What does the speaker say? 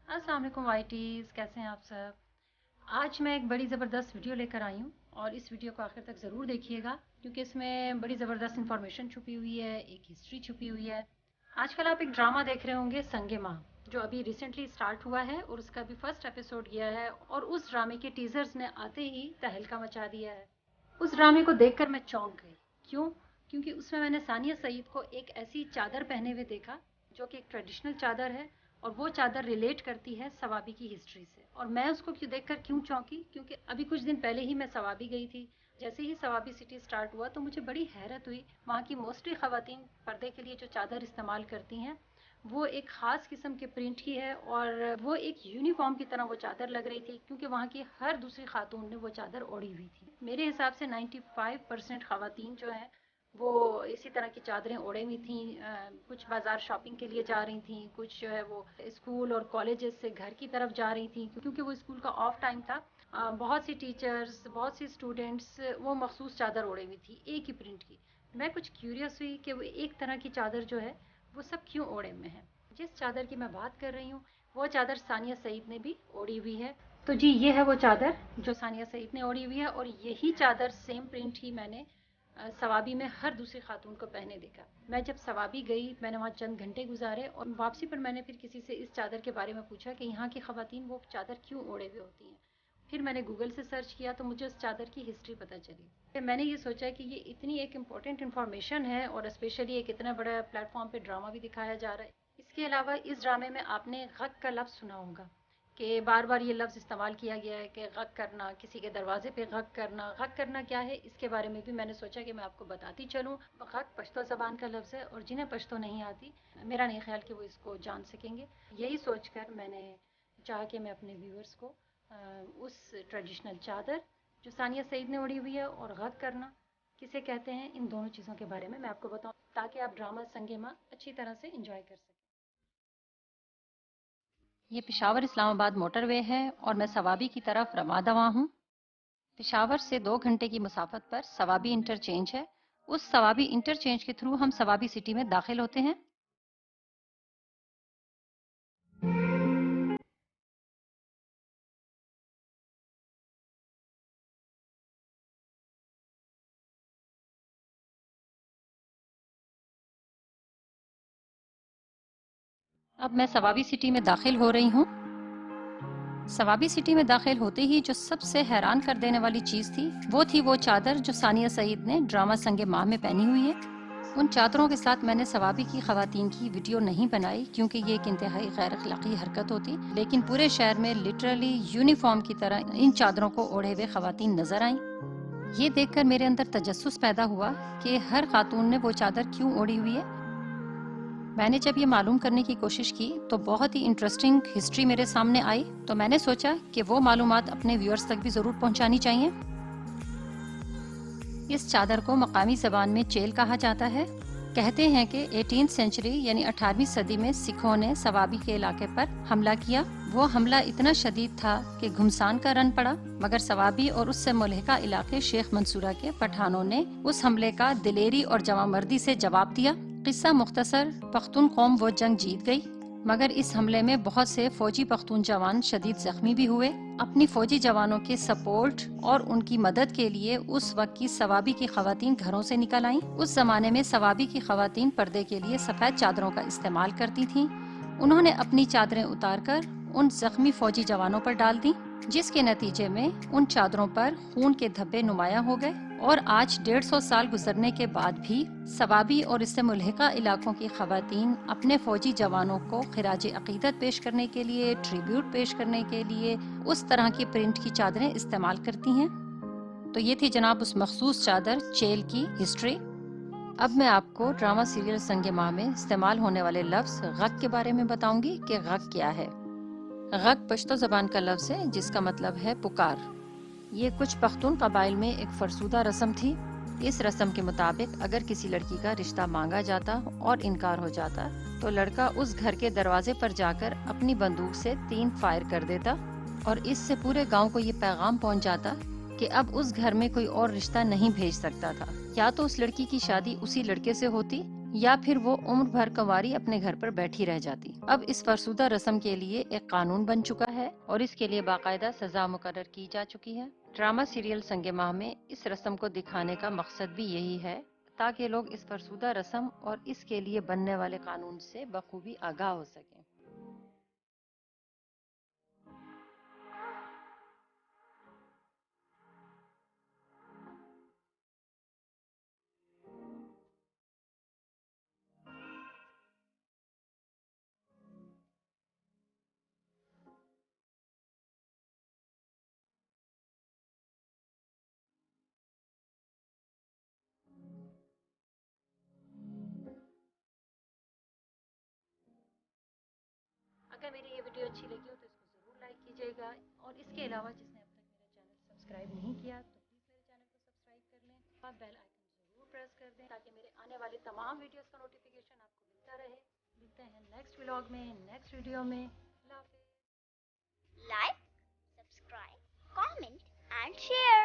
अस्सलाम वालेकुम वाइटीज़, कैसे हैं आप सब। आज मैं एक बड़ी ज़बरदस्त वीडियो लेकर आई हूँ और इस वीडियो को आखिर तक ज़रूर देखिएगा क्योंकि इसमें बड़ी ज़बरदस्त इंफॉर्मेशन छुपी हुई है, एक हिस्ट्री छुपी हुई है। आजकल आप एक ड्रामा देख रहे होंगे संगे माह, जो अभी रिसेंटली स्टार्ट हुआ है और उसका भी फर्स्ट एपिसोड गया है और उस ड्रामे के टीजर्स ने आते ही तहलका मचा दिया है। उस ड्रामे को देखकर मैं चौंक गई। क्यों? क्योंकि उसमें मैंने सानिया सईद को एक ऐसी चादर पहने हुए देखा जो कि एक ट्रेडिशनल चादर है और वो चादर रिलेट करती है सवाबी की हिस्ट्री से। और मैं उसको देखकर क्यों चौंकी, क्योंकि अभी कुछ दिन पहले ही मैं सवाबी गई थी। जैसे ही सवाबी सिटी स्टार्ट हुआ तो मुझे बड़ी हैरत हुई। वहाँ की मोस्टली ख़वातीन पर्दे के लिए जो चादर इस्तेमाल करती हैं वो एक ख़ास किस्म के प्रिंट की है और वो एक यूनिफॉर्म की तरह वो चादर लग रही थी, क्योंकि वहाँ की हर दूसरी खातून ने वो चादर ओढ़ी हुई थी। मेरे हिसाब से 95% ख़वातीन जो हैं वो इसी तरह की चादरें ओढ़े हुई थी। कुछ बाज़ार शॉपिंग के लिए जा रही थी, कुछ जो है वो स्कूल और कॉलेजेस से घर की तरफ जा रही थी क्योंकि वो स्कूल का ऑफ टाइम था। बहुत सी टीचर्स, बहुत सी स्टूडेंट्स वो मखसूस चादर ओढ़े हुई थी एक ही प्रिंट की। मैं कुछ क्यूरियस हुई कि वो एक तरह की चादर जो है वो सब क्यों ओढ़े हुए हैं। जिस चादर की मैं बात कर रही हूँ वो चादर सानिया सईद ने भी ओढ़ी हुई है। तो जी, ये है वो चादर जो सानिया सईद ने ओढ़ी हुई है और यही चादर सेम प्रिंट ही मैंने सवाबी में हर दूसरी खातून को पहने देखा। मैं जब सवाबी गई मैंने वहाँ चंद घंटे गुजारे और वापसी पर मैंने फिर किसी से इस चादर के बारे में पूछा कि यहाँ की ख़वातीन वो चादर क्यों ओढ़े हुए होती हैं। फिर मैंने गूगल से सर्च किया तो मुझे उस चादर की हिस्ट्री पता चली। फिर मैंने ये सोचा कि ये इतनी एक इम्पॉर्टेंट इन्फॉर्मेशन है और स्पेशली एक इतना बड़ा प्लेटफॉर्म पे ड्रामा भी दिखाया जा रहा है। इसके अलावा इस ड्रामे में आपने गक का लफ्ज़ सुना होगा कि बार बार ये लफ्ज़ इस्तेमाल किया गया है कि गक करना, किसी के दरवाजे पे गक करना। गक करना क्या है, इसके बारे में भी मैंने सोचा कि मैं आपको बताती चलूँ। गक पश्तो ज़बान का लफ्ज़ है और जिन्हें पश्तो नहीं आती, मेरा नहीं ख्याल कि वो इसको जान सकेंगे। यही सोचकर मैंने चाहा कि मैं अपने व्यूअर्स को उस ट्रेडिशनल चादर जो सानिया सईद ने ओढ़ी हुई है और गक करना किसे कहते हैं, इन दोनों चीज़ों के बारे में मैं आपको बताऊँ ताकि आप ड्रामा संगे माँ अच्छी तरह से इंजॉय कर सकें। ये पेशावर इस्लामाबाद मोटरवे है और मैं सवाबी की तरफ रवा दवा हूँ। पेशावर से 2 घंटे की मुसाफत पर सवाबी इंटरचेंज है। उस सवाबी इंटरचेंज के थ्रू हम सवाबी सिटी में दाखिल होते हैं। अब मैं सवाबी सिटी में दाखिल हो रही हूँ। सवाबी सिटी में दाखिल होते ही जो सबसे हैरान कर देने वाली चीज़ थी वो चादर जो सानिया सईद ने ड्रामा संगे माह में पहनी हुई है। उन चादरों के साथ मैंने सवाबी की ख़वातीन की वीडियो नहीं बनाई क्योंकि ये एक इंतहाई गैर अखलाकी हरकत होती, लेकिन पूरे शहर में लिटरली यूनिफॉर्म की तरह इन चादरों को ओढ़े हुए ख़वातीन नजर आईं। ये देखकर मेरे अंदर तजस्सुस पैदा हुआ कि हर खातून ने वो चादर क्यों ओढ़ी हुई है। मैंने जब ये मालूम करने की कोशिश की तो बहुत ही इंटरेस्टिंग हिस्ट्री मेरे सामने आई, तो मैंने सोचा कि वो मालूमात अपने व्यूअर्स तक भी ज़रूर पहुंचानी चाहिए। इस चादर को मकामी ज़बान में चेल कहा जाता है। कहते हैं कि 18th सेंचुरी यानी 18वीं सदी में सिखों ने सवाबी के इलाके पर हमला किया। वो हमला इतना शदीद था कि घुमसान का रन पड़ा, मगर सवाबी और उससे मुल्हिका इलाके शेख मंसूरा के पठानों ने उस हमले का दिलेरी और जवामर्दी से जवाब दिया। किस्सा मुख्तसर, पख्तून कौम वो जंग जीत गई, मगर इस हमले में बहुत से फौजी पख्तून जवान शदीद जख्मी भी हुए। अपनी फौजी जवानों के सपोर्ट और उनकी मदद के लिए उस वक्त की सवाबी की खवातीन घरों से निकल आईं। उस जमाने में सवाबी की खवातीन पर्दे के लिए सफ़ेद चादरों का इस्तेमाल करती थीं। उन्होंने अपनी चादरें उतारकर उन जख्मी फौजी जवानों पर डाल दी, जिसके नतीजे में उन चादरों पर खून के धब्बे नुमाया हो गए। और आज 150 साल गुजरने के बाद भी सवाबी और इससे मुल्हिका इलाकों की खवातीन अपने फौजी जवानों को खिराज अकीदत पेश करने के लिए, ट्रिब्यूट पेश करने के लिए उस तरह की प्रिंट की चादरें इस्तेमाल करती हैं। तो ये थी जनाब उस मखसूस चादर चेल की हिस्ट्री। अब मैं आपको ड्रामा सीरियल संगे माह में इस्तेमाल होने वाले लफ्ज़ गक के बारे में बताऊंगी कि गक क्या है। गक पश्तो ज़बान का लफ्ज़ है जिसका मतलब है पुकार। ये कुछ पख्तून कबाइल में एक फरसूदा रस्म थी। इस रस्म के मुताबिक अगर किसी लड़की का रिश्ता मांगा जाता और इनकार हो जाता तो लड़का उस घर के दरवाजे पर जाकर अपनी बंदूक से 3 फायर कर देता और इससे पूरे गांव को ये पैगाम पहुंच जाता कि अब उस घर में कोई और रिश्ता नहीं भेज सकता था। या तो उस लड़की की शादी उसी लड़के से होती یا پھر وہ عمر بھر کنواری اپنے گھر پر بیٹھی رہ جاتی۔ اب اس فرسودہ رسم کے لیے ایک قانون بن چکا ہے اور اس کے لیے باقاعدہ سزا مقرر کی جا چکی ہے۔ ڈرامہ سیریل سنگ ماہ میں اس رسم کو دکھانے کا مقصد بھی یہی ہے تاکہ لوگ اس فرسودہ رسم اور اس کے لیے بننے والے قانون سے بخوبی آگاہ ہو سکیں۔ اگر میری یہ ویڈیو اچھی لگی ہو تو اس کو ضرور لائک کیجیے گا، اور اس کے علاوہ جس نے اب تک میرا چینل سبسکرائب نہیں کیا تو پلیز میرے چینل کو سبسکرائب کر لیں اور بیل آئیکن ضرور پریس کر دیں تاکہ میرے آنے والے تمام ویڈیوز کا نوٹیفیکیشن آپ کو ملتا رہے۔ ملتے ہیں نیکسٹ ولاگ میں، نیکسٹ ویڈیو میں۔ اللہ حافظ۔ Like, subscribe, comment and share.